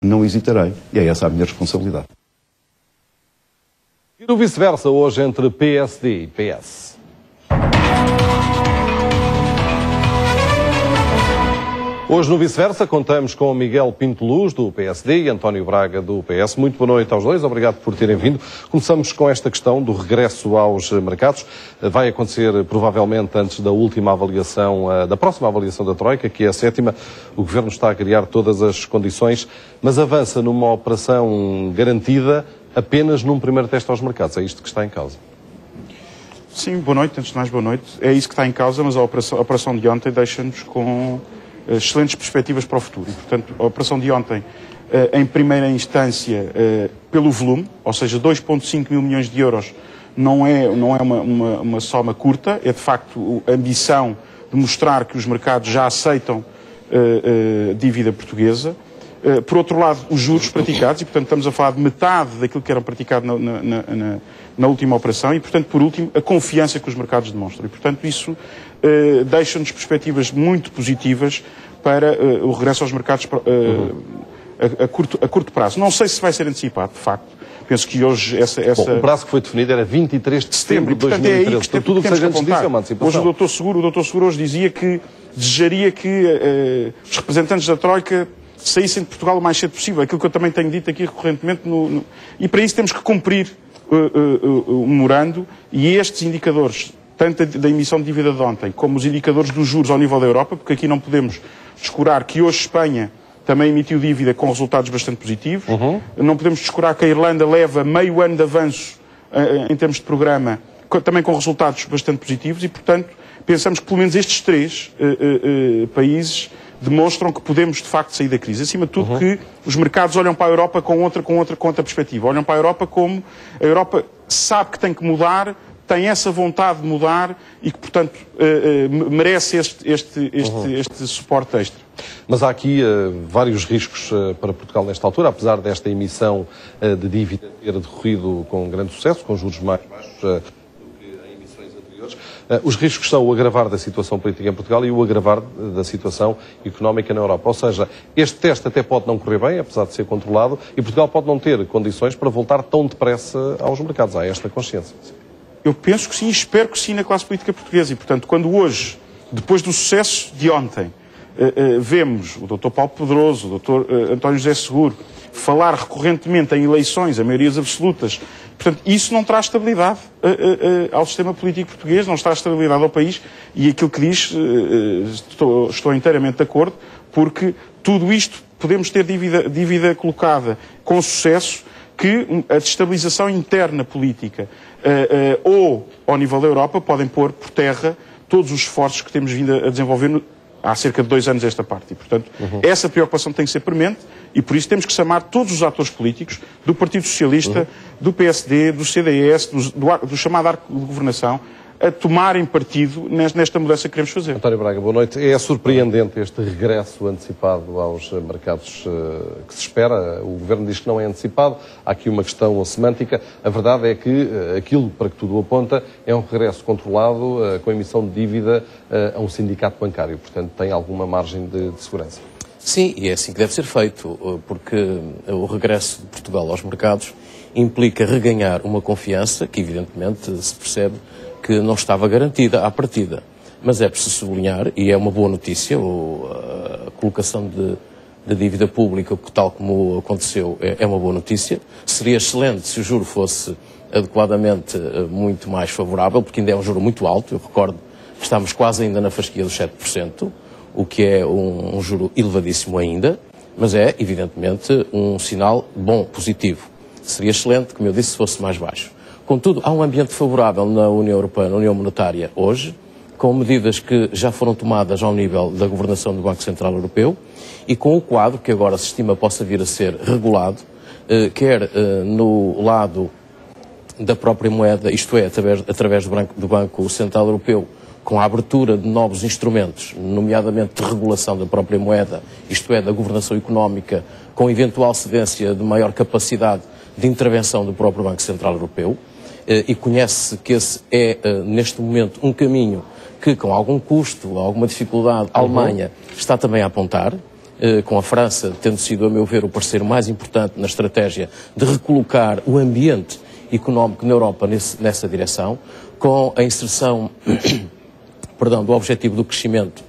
Não hesitarei, e é essa a minha responsabilidade. E no vice-versa, hoje entre PSD e PS. Hoje no vice-versa contamos com Miguel Pinto Luz, do PSD, e António Braga, do PS. Muito boa noite aos dois, obrigado por terem vindo. Começamos com esta questão do regresso aos mercados. Vai acontecer provavelmente antes da última avaliação, da próxima avaliação da Troika, que é a 7ª. O Governo está a criar todas as condições, mas avança numa operação garantida apenas num primeiro teste aos mercados. É isto que está em causa. Sim, boa noite, antes de mais boa noite. É isso que está em causa, mas a operação de ontem deixa-nos com excelentes perspectivas para o futuro. E, portanto, a operação de ontem, em primeira instância, pelo volume, ou seja, 2,5 mil milhões de euros, não é uma soma curta, é de facto a ambição de mostrar que os mercados já aceitam dívida portuguesa. Por outro lado, os juros praticados, e portanto estamos a falar de metade daquilo que era praticado na última operação, e portanto, por último, a confiança que os mercados demonstram. E portanto isso deixa-nos perspectivas muito positivas para o regresso aos mercados a curto prazo. Não sei se vai ser antecipado, de facto. Penso que hoje Bom, o prazo que foi definido era 23 de setembro de 2013. Portanto, tudo o que seja antes disso é uma antecipação. Hoje o Dr. Seguro hoje dizia que desejaria que os representantes da Troika saíssem de Portugal o mais cedo possível. Aquilo que eu também tenho dito aqui recorrentemente. E para isso temos que cumprir o memorando, e estes indicadores, tanto da emissão de dívida de ontem, como os indicadores dos juros ao nível da Europa, porque aqui não podemos descurar que hoje Espanha também emitiu dívida com resultados bastante positivos. Não podemos descurar que a Irlanda leva meio ano de avanço em termos de programa, também com resultados bastante positivos, e, portanto, pensamos que pelo menos estes três países demonstram que podemos, de facto, sair da crise. Acima de tudo, que os mercados olham para a Europa com outra perspectiva. Olham para a Europa como a Europa sabe que tem que mudar, tem essa vontade de mudar e que, portanto, merece este suporte extra. Mas há aqui vários riscos para Portugal nesta altura, apesar desta emissão de dívida ter decorrido com grande sucesso, com juros mais baixos do que em emissões anteriores. Os riscos são o agravar da situação política em Portugal e o agravar da situação económica na Europa. Ou seja, este teste até pode não correr bem, apesar de ser controlado, e Portugal pode não ter condições para voltar tão depressa aos mercados. Há esta consciência. Eu penso que sim, espero que sim na classe política portuguesa. E, portanto, quando hoje, depois do sucesso de ontem, vemos o Dr. Paulo Pedroso, o Dr. António José Seguro, falar recorrentemente em eleições, em maiorias absolutas, portanto, isso não traz estabilidade ao sistema político português, não traz estabilidade ao país, e aquilo que diz, estou inteiramente de acordo, porque tudo isto, podemos ter dívida colocada com sucesso, que a destabilização interna política ou ao nível da Europa podem pôr por terra todos os esforços que temos vindo a desenvolver há cerca de 2 anos esta parte. E, portanto, essa preocupação tem que ser premente, e por isso temos que chamar todos os atores políticos, do Partido Socialista, do PSD, do CDS, do chamado arco de governação, a tomarem partido nesta mudança que queremos fazer. António Braga, boa noite. É surpreendente este regresso antecipado aos mercados que se espera. O Governo diz que não é antecipado. Há aqui uma questão semântica. A verdade é que aquilo para que tudo aponta é um regresso controlado com a emissão de dívida a um sindicato bancário. Portanto, tem alguma margem de segurança. Sim, e é assim que deve ser feito, porque o regresso de Portugal aos mercados implica reganhar uma confiança que, evidentemente, se percebe que não estava garantida à partida. Mas é preciso sublinhar, e é uma boa notícia, a colocação de dívida pública, tal como aconteceu, é uma boa notícia. Seria excelente se o juro fosse adequadamente muito mais favorável, porque ainda é um juro muito alto. Eu recordo que estamos quase ainda na fasquia dos 7%, o que é um juro elevadíssimo ainda, mas é, evidentemente, um sinal bom, positivo. Seria excelente, como eu disse, se fosse mais baixo. Contudo, há um ambiente favorável na União Europeia, na União Monetária, hoje, com medidas que já foram tomadas ao nível da governação do Banco Central Europeu e com o quadro que agora se estima possa vir a ser regulado, quer no lado da própria moeda, isto é, através do Banco Central Europeu, com a abertura de novos instrumentos, nomeadamente de regulação da própria moeda, isto é, da governação económica, com eventual cedência de maior capacidade de intervenção do próprio Banco Central Europeu, e conhece-se que esse é, neste momento, um caminho que, com algum custo, alguma dificuldade, a Alemanha está também a apontar, com a França tendo sido, a meu ver, o parceiro mais importante na estratégia de recolocar o ambiente económico na Europa nessa direção, com a inserção do objetivo do crescimento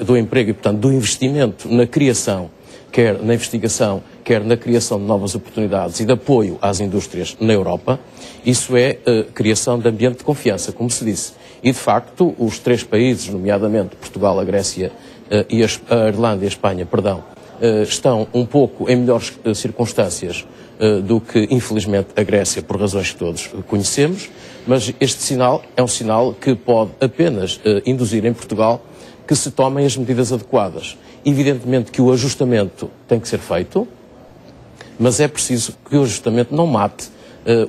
do emprego e, portanto, do investimento na criação, quer na investigação, quer na criação de novas oportunidades e de apoio às indústrias na Europa. Isso é criação de ambiente de confiança, como se disse. E, de facto, os 3 países, nomeadamente Portugal, a Grécia e a Irlanda e a Espanha, estão um pouco em melhores circunstâncias do que, infelizmente, a Grécia, por razões que todos conhecemos, mas este sinal é um sinal que pode apenas induzir em Portugal que se tomem as medidas adequadas. Evidentemente que o ajustamento tem que ser feito, mas é preciso que o ajustamento não mate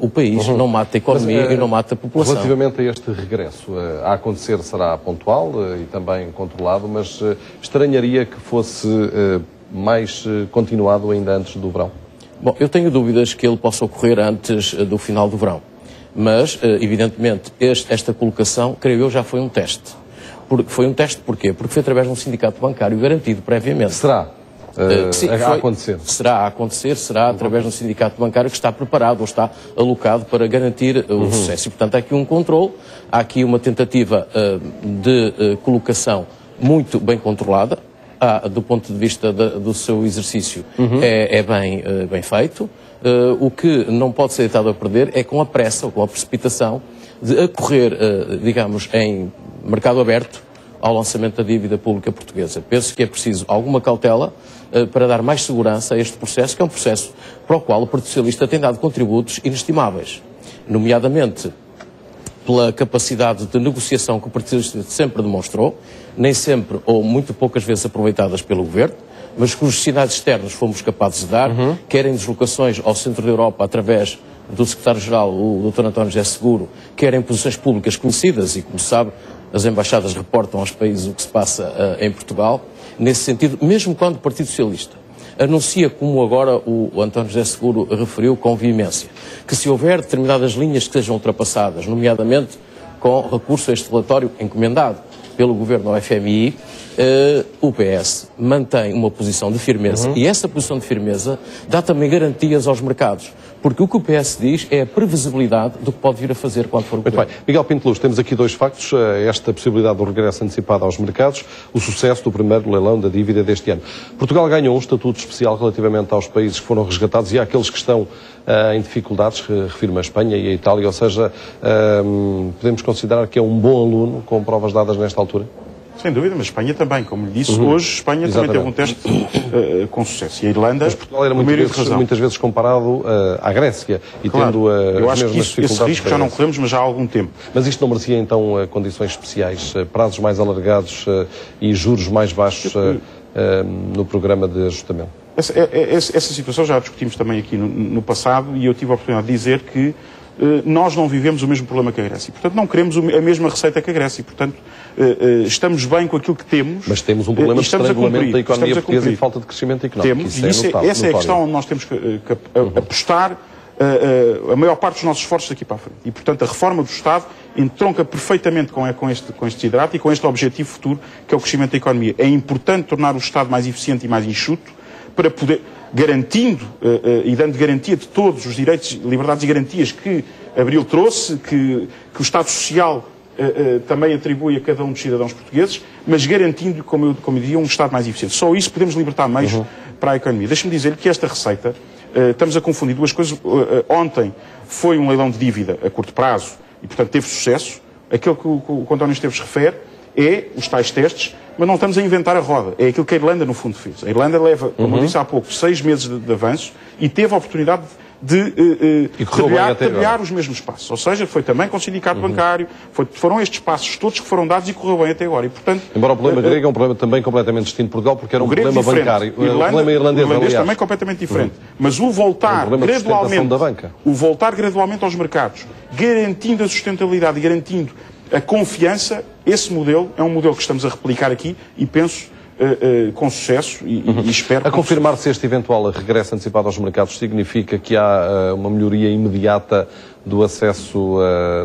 o país, não mate a economia e não mate a população. Relativamente a este regresso, a acontecer será pontual e também controlado, mas estranharia que fosse mais continuado ainda antes do verão? Bom, eu tenho dúvidas que ele possa ocorrer antes do final do verão, mas, evidentemente, esta colocação, creio eu, já foi um teste. Foi um teste porquê? Porque foi através de um sindicato bancário garantido previamente. Será? Sim, a acontecer? Será a acontecer, será através de um sindicato bancário que está preparado ou está alocado para garantir o sucesso. E, portanto, há aqui um controle, há aqui uma tentativa de colocação muito bem controlada, do ponto de vista do seu exercício, é bem feito. O que não pode ser deitado a perder é com a pressa ou com a precipitação de acorrer, digamos, em mercado aberto ao lançamento da dívida pública portuguesa. Penso que é preciso alguma cautela para dar mais segurança a este processo, que é um processo para o qual o Partido Socialista tem dado contributos inestimáveis, nomeadamente pela capacidade de negociação que o Partido Socialista sempre demonstrou, nem sempre ou muito poucas vezes aproveitadas pelo Governo, mas cujos sinais externos fomos capazes de dar, quer em deslocações ao centro da Europa através do secretário-geral, o Dr. António José Seguro, quer em posições públicas conhecidas, e como se sabe, as embaixadas reportam aos países o que se passa em Portugal, nesse sentido, mesmo quando o Partido Socialista anuncia, como agora o António José Seguro referiu com veemência, que se houver determinadas linhas que sejam ultrapassadas, nomeadamente com recurso a este relatório encomendado pelo Governo ao FMI, o PS mantém uma posição de firmeza e essa posição de firmeza dá também garantias aos mercados, porque o que o PS diz é a previsibilidade do que pode vir a fazer quando for o governo. Muito bem. Miguel Pinto Luz, temos aqui 2 factos, esta possibilidade do regresso antecipado aos mercados, o sucesso do primeiro leilão da dívida deste ano. Portugal ganhou um estatuto especial relativamente aos países que foram resgatados e àqueles que estão em dificuldades, refiro-me a Espanha e a Itália, ou seja, podemos considerar que é um bom aluno com provas dadas nesta altura? Sem dúvida, mas Espanha também, como lhe disse, hoje Espanha também teve um teste com sucesso. E a Irlanda, mas Portugal era muitas vezes comparado à Grécia e tendo eu as acho que mesmas dificuldades. esse risco já não corremos, mas já há algum tempo. Mas isto não merecia então condições especiais, prazos mais alargados e juros mais baixos no programa de ajustamento? Essa situação já a discutimos também aqui no passado e eu tive a oportunidade de dizer que nós não vivemos o mesmo problema que a Grécia. Portanto, não queremos a mesma receita que a Grécia. Portanto, estamos bem com aquilo que temos. Mas temos um problema de estrangulamento da economia portuguesa e falta de crescimento económico. Temos, essa é a questão onde nós temos que apostar a maior parte dos nossos esforços daqui para a frente. E, portanto, a reforma do Estado entronca perfeitamente com este desidrato e com este objetivo futuro, que é o crescimento da economia. É importante tornar o Estado mais eficiente e mais enxuto para poder, garantindo e dando garantia de todos os direitos, liberdades e garantias que Abril trouxe, que o Estado Social também atribui a cada um dos cidadãos portugueses, mas garantindo, como eu dizia, um Estado mais eficiente. Só isso podemos libertar meios para a economia. Deixe-me dizer-lhe que esta receita, estamos a confundir 2 coisas. Ontem foi um leilão de dívida a curto prazo e, portanto, teve sucesso. Aquilo que o António Esteves refere é os tais testes, mas não estamos a inventar a roda. É aquilo que a Irlanda, no fundo, fez. A Irlanda leva, como eu disse há pouco, 6 meses de avanço e teve a oportunidade de trilhar os mesmos passos. Ou seja, foi também com o sindicato bancário, foram estes passos todos que foram dados e correu bem até agora. E, portanto, embora o problema grego é um problema também completamente distinto de Portugal, porque era um problema bancário. O problema irlandês também completamente diferente. Mas o voltar gradualmente aos mercados, garantindo a sustentabilidade e garantindo a confiança, esse modelo é um modelo que estamos a replicar aqui e penso com sucesso e espero... A confirmar-se este eventual regresso antecipado aos mercados significa que há uma melhoria imediata do acesso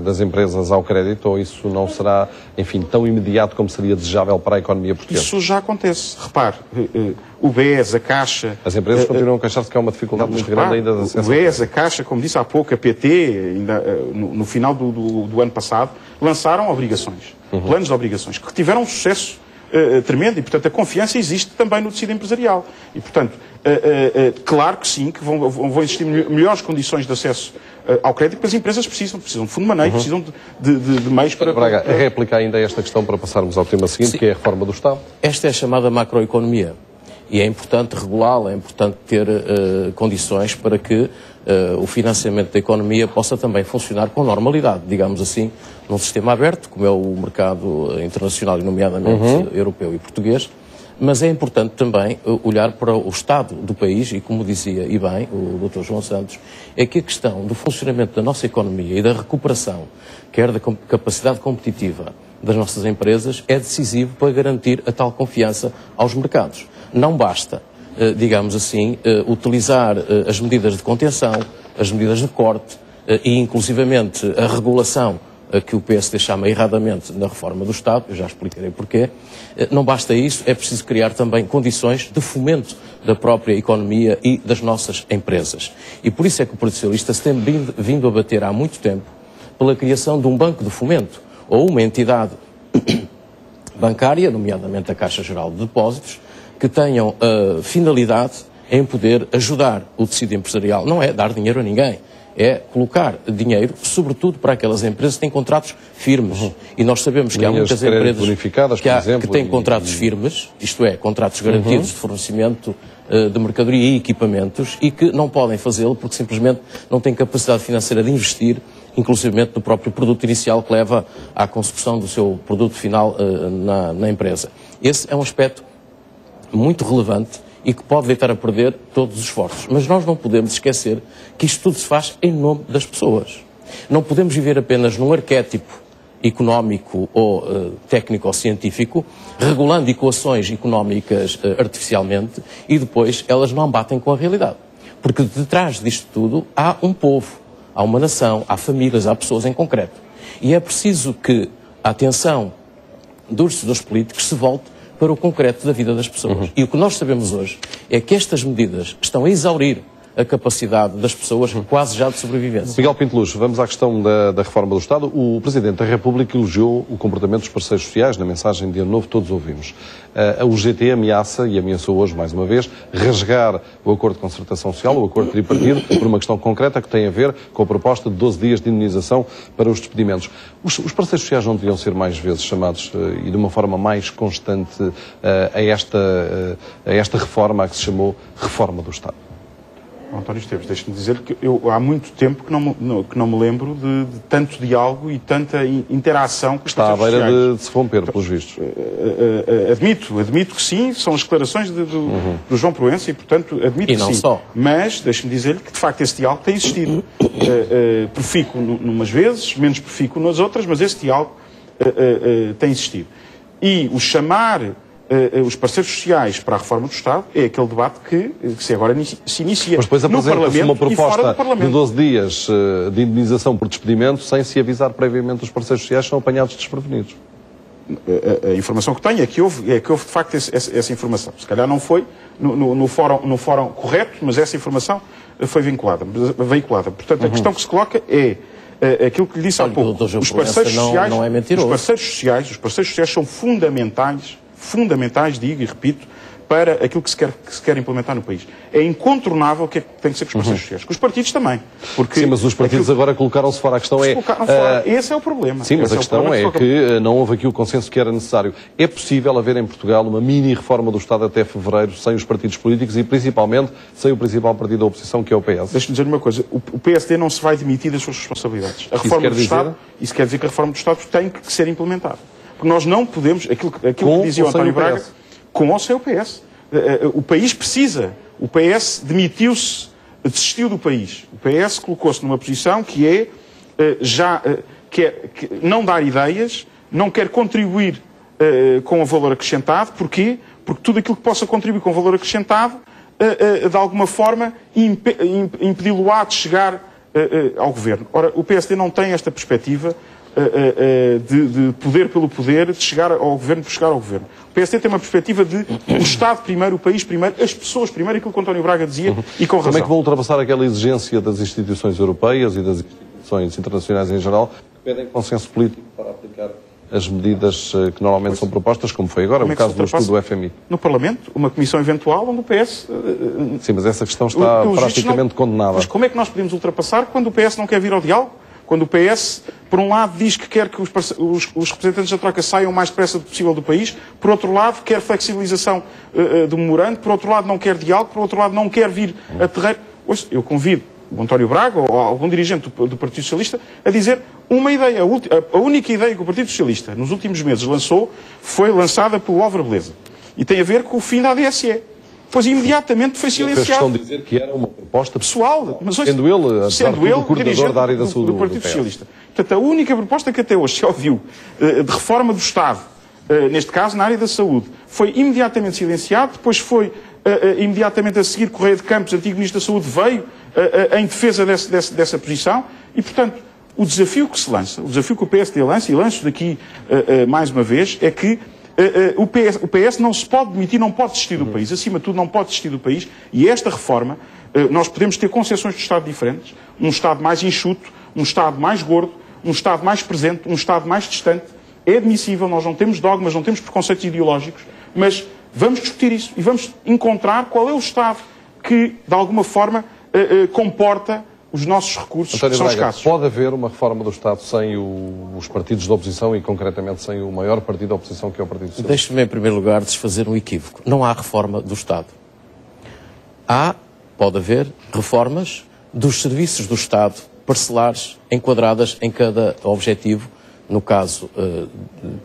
das empresas ao crédito, ou isso não será, enfim, tão imediato como seria desejável para a economia portuguesa? Isso já acontece. Repare, o BES, a Caixa... As empresas continuam a queixar-se que há uma dificuldade muito grande ainda de acesso. O BES, a Caixa, como disse há pouco, a PT, ainda, no final do ano passado, lançaram obrigações, planos de obrigações, que tiveram um sucesso tremendo e, portanto, a confiança existe também no tecido empresarial. E, portanto, claro que sim, que vão existir melhores condições de acesso ao crédito, porque as empresas precisam de fundo de maneio, precisam de meios para... Braga, réplica ainda esta questão para passarmos ao tema seguinte, que é a reforma do Estado. Esta é a chamada macroeconomia e é importante regulá-la, é importante ter condições para que o financiamento da economia possa também funcionar com normalidade, digamos assim, num sistema aberto, como é o mercado internacional e nomeadamente europeu e português. Mas é importante também olhar para o estado do país e, como dizia e bem o Dr. João Santos, é que a questão do funcionamento da nossa economia e da recuperação, quer da capacidade competitiva das nossas empresas, é decisivo para garantir a tal confiança aos mercados. Não basta, digamos assim, utilizar as medidas de contenção, as medidas de corte e, inclusivamente, a regulação que o PSD chama erradamente na reforma do Estado, eu já explicarei porquê. Não basta isso, é preciso criar também condições de fomento da própria economia e das nossas empresas. E por isso é que o Partido Socialista se tem vindo a bater há muito tempo pela criação de um banco de fomento, ou uma entidade bancária, nomeadamente a Caixa Geral de Depósitos, que tenham a finalidade em poder ajudar o tecido empresarial. Não é dar dinheiro a ninguém, é colocar dinheiro, sobretudo para aquelas empresas que têm contratos firmes. E nós sabemos que há muitas empresas bonificadas, que têm contratos firmes, isto é, contratos garantidos de fornecimento de mercadoria e equipamentos, e que não podem fazê-lo porque simplesmente não têm capacidade financeira de investir, inclusivamente no próprio produto inicial que leva à consecução do seu produto final na empresa. Esse é um aspecto muito relevante e que pode deitar a perder todos os esforços. Mas nós não podemos esquecer que isto tudo se faz em nome das pessoas. Não podemos viver apenas num arquétipo económico ou técnico ou científico, regulando equações económicas artificialmente, e depois elas não batem com a realidade. Porque detrás disto tudo há um povo, há uma nação, há famílias, há pessoas em concreto. E é preciso que a atenção dos decisores políticos se volte para o concreto da vida das pessoas. E o que nós sabemos hoje é que estas medidas estão a exaurir a capacidade das pessoas quase já de sobrevivência. Miguel Pinto Luz, vamos à questão da reforma do Estado. O Presidente da República elogiou o comportamento dos parceiros sociais na mensagem de Ano Novo, todos ouvimos. A UGT ameaça, e ameaçou hoje mais uma vez, rasgar o acordo de concertação social, o acordo tripartido, por uma questão concreta que tem a ver com a proposta de 12 dias de indenização para os despedimentos. Os parceiros sociais não deviam ser mais vezes chamados, e de uma forma mais constante, a esta reforma, a que se chamou Reforma do Estado? António Esteves, deixe-me dizer que eu há muito tempo que não me lembro de tanto diálogo e tanta interação com os Está à beira de se romper, pelos vistos. Admito que sim, são as declarações do João Proença e, portanto, admito que sim. Só. Mas, deixe-me dizer-lhe que, de facto, esse diálogo tem existido. Profícuo numas vezes, menos profícuo nas outras, mas esse diálogo tem existido. E o chamar os parceiros sociais para a reforma do Estado é aquele debate que se agora se inicia. Mas depois no apresenta-se uma Parlamento e fora do proposta Parlamento. de 12 dias de indenização por despedimento sem se avisar previamente os parceiros sociais, são apanhados desprevenidos. A informação que tenho é que houve de facto essa informação. Se calhar não foi no fórum correto, mas essa informação foi veiculada. Portanto, a questão que se coloca é aquilo que lhe disse há pouco. Os parceiros sociais, não é mentiroso. Os parceiros sociais são fundamentais, digo e repito, para aquilo que se quer implementar no país. É incontornável o que tem que ser com os parceiros sociais. Com os partidos também. Porque sim, mas os partidos agora colocaram-se fora. A questão é... Esse é o problema. Sim, mas a questão é que não houve aqui o consenso que era necessário. É possível haver em Portugal uma mini-reforma do Estado até fevereiro sem os partidos políticos e, principalmente, sem o principal partido da oposição, que é o PS? Deixa-me dizer uma coisa. O PSD não se vai demitir das suas responsabilidades. A reforma do Estado... Isso quer dizer que a reforma do Estado tem que ser implementada. Porque nós não podemos... Aquilo que dizia o António Braga... Com ou sem o PS. O país precisa. O PS demitiu-se, desistiu do país. O PS colocou-se numa posição que é não dar ideias, não quer contribuir com o valor acrescentado. Porquê? porque tudo aquilo que possa contribuir com valor acrescentado, de alguma forma, impedi-lo-á de chegar ao governo. Ora, o PSD não tem esta perspectiva de poder pelo poder, de chegar ao governo por chegar ao governo. O PSD tem uma perspectiva de o Estado primeiro, o país primeiro, as pessoas primeiro, aquilo que o António Braga dizia, e com razão. Como é que vão ultrapassar aquela exigência das instituições europeias e das instituições internacionais em geral, que pedem consenso político para aplicar as medidas que normalmente são propostas, como foi agora, no caso do estudo do FMI? No Parlamento, uma comissão eventual onde o PS... Sim, mas essa questão está praticamente condenada. Mas como é que nós podemos ultrapassar quando o PS não quer vir ao diálogo? Quando o PS, por um lado, diz que quer que os representantes da Troika saiam o mais depressa possível do país, por outro lado, quer flexibilização do memorando, por outro lado, não quer diálogo, por outro lado, não quer vir a terreiro. Hoje, eu convido o António Braga ou algum dirigente do Partido Socialista a dizer uma ideia. A única ideia que o Partido Socialista, nos últimos meses, lançou foi lançada pelo Álvaro Beleza. E tem a ver com o fim da ADSE. Pois imediatamente foi silenciado. Fez questão de dizer que era uma proposta pessoal, mas hoje, sendo ele o coordenador da área da saúde do Partido Socialista. Portanto, a única proposta que até hoje se ouviu de reforma do Estado, neste caso na área da saúde, foi imediatamente silenciado, depois foi imediatamente a seguir Correia de Campos, antigo Ministro da Saúde, veio em defesa dessa posição e, portanto, o desafio que se lança, o desafio que o PSD lança, e lanço daqui mais uma vez, é que o PS não se pode demitir, não pode desistir do país. Acima de tudo, não pode desistir do país. E esta reforma, nós podemos ter concepções de Estado diferentes. Um Estado mais enxuto, um Estado mais gordo, um Estado mais presente, um Estado mais distante. É admissível, nós não temos dogmas, não temos preconceitos ideológicos, mas vamos discutir isso e vamos encontrar qual é o Estado que, de alguma forma, comporta os nossos recursos, António que são Braga, escassos. pode haver uma reforma do Estado sem os partidos da oposição e, concretamente, sem o maior partido da oposição, que é o Partido Socialista? Deixe-me, em primeiro lugar, desfazer um equívoco. Não há reforma do Estado. Pode haver reformas dos serviços do Estado, parcelares, enquadradas em cada objetivo. No caso,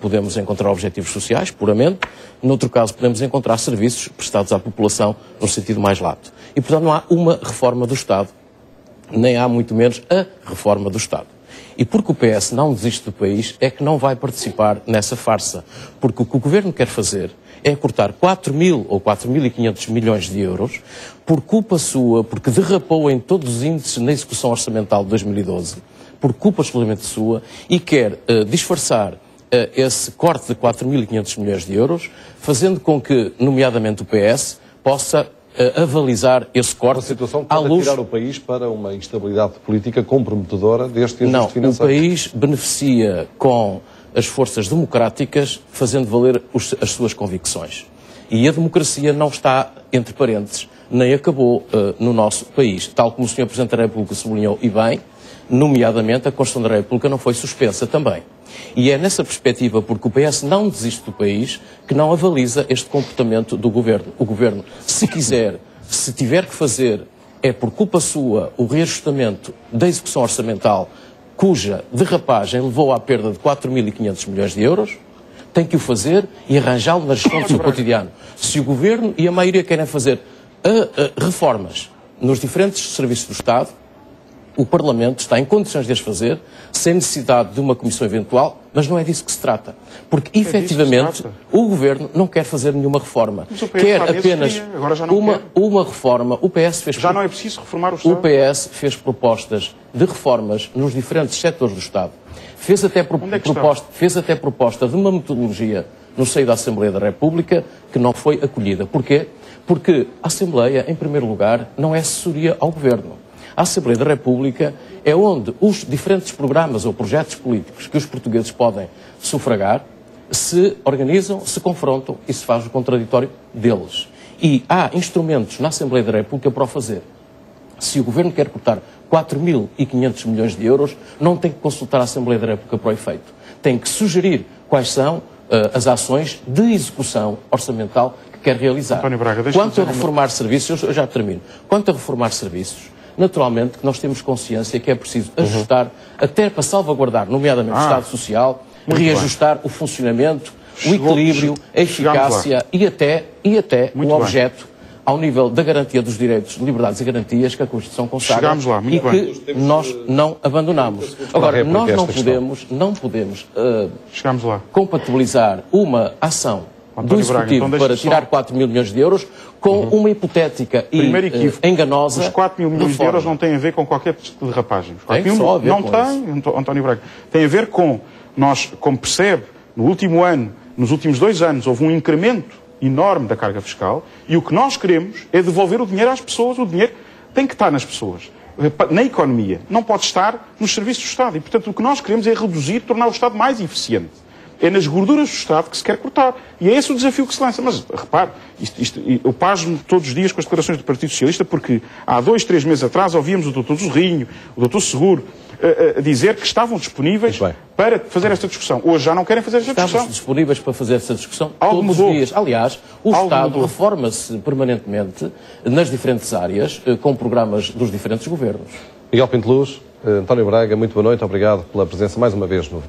podemos encontrar objetivos sociais, puramente. Noutro caso, podemos encontrar serviços prestados à população no sentido mais lato. E, portanto, não há uma reforma do Estado, nem há muito menos a reforma do Estado. E porque o PS não desiste do país, é que não vai participar nessa farsa. Porque o que o Governo quer fazer é cortar 4.000 ou 4.500 milhões de euros por culpa sua, porque derrapou em todos os índices na execução orçamental de 2012, por culpa exclusivamente sua, e quer disfarçar esse corte de 4.500 milhões de euros, fazendo com que, nomeadamente o PS, possa avalizar esse corte. Uma situação que pode tirar o país para uma instabilidade política comprometedora deste ajuste financeiro. Não, o país beneficia com as forças democráticas fazendo valer as suas convicções. E a democracia não está entre parênteses, nem acabou no nosso país. Tal como o Sr. Presidente da República sublinhou, e bem, nomeadamente a Constituição da República não foi suspensa também. E é nessa perspectiva, porque o PS não desiste do país, que não avaliza este comportamento do Governo. O Governo, se quiser, se tiver que fazer, é por culpa sua o reajustamento da execução orçamental, cuja derrapagem levou à perda de 4.500 milhões de euros, tem que o fazer e arranjá-lo na gestão do seu cotidiano. Se o Governo e a maioria querem fazer reformas nos diferentes serviços do Estado, o Parlamento está em condições de as fazer, sem necessidade de uma comissão eventual, mas não é disso que se trata. Porque, efetivamente, o Governo não quer fazer nenhuma reforma. Quer apenas uma reforma. O PS fez... Já não é preciso reformar o Estado? O PS fez propostas de reformas nos diferentes setores do Estado. Fez até proposta de uma metodologia no seio da Assembleia da República que não foi acolhida. Porquê? Porque a Assembleia, em primeiro lugar, não é assessoria ao Governo. A Assembleia da República é onde os diferentes programas ou projetos políticos que os portugueses podem sufragar se organizam, se confrontam e se faz o contraditório deles. E há instrumentos na Assembleia da República para o fazer. Se o Governo quer cortar 4.500 milhões de euros, não tem que consultar a Assembleia da República para o efeito. Tem que sugerir quais são as ações de execução orçamental que quer realizar. António Braga, quanto a reformar serviços, eu já termino. Quanto a reformar serviços, naturalmente que nós temos consciência que é preciso ajustar, até para salvaguardar, nomeadamente o Estado Social, reajustar o funcionamento, o equilíbrio, a eficácia e até o objeto ao nível da garantia dos direitos, liberdades e garantias que a Constituição consagra e que nós não abandonamos. Agora, nós não podemos compatibilizar uma ação do Executivo então para tirar 4 mil milhões de euros com uma hipotética e enganosa Os 4 mil milhões de euros não têm a ver com qualquer derrapagem. Não tem, António Braga. Tem a ver com, nós, como percebe, no último ano, nos últimos 2 anos, houve um incremento enorme da carga fiscal e o que nós queremos é devolver o dinheiro às pessoas. O dinheiro tem que estar nas pessoas, na economia. Não pode estar nos serviços do Estado. E, portanto, o que nós queremos é reduzir, tornar o Estado mais eficiente. É nas gorduras do Estado que se quer cortar. E é esse o desafio que se lança. Mas, repare, eu pasmo todos os dias com as declarações do Partido Socialista porque há 2, 3 meses atrás ouvíamos o Dr. Zorrinho, o Dr. Seguro, a dizer que estavam disponíveis para fazer esta discussão. Hoje já não querem fazer esta discussão. Estamos disponíveis para fazer essa discussão todos os dias. Aliás, o Estado reforma-se permanentemente nas diferentes áreas com programas dos diferentes governos. Miguel Pinto Luz, António Braga, muito boa noite. Obrigado pela presença mais uma vez no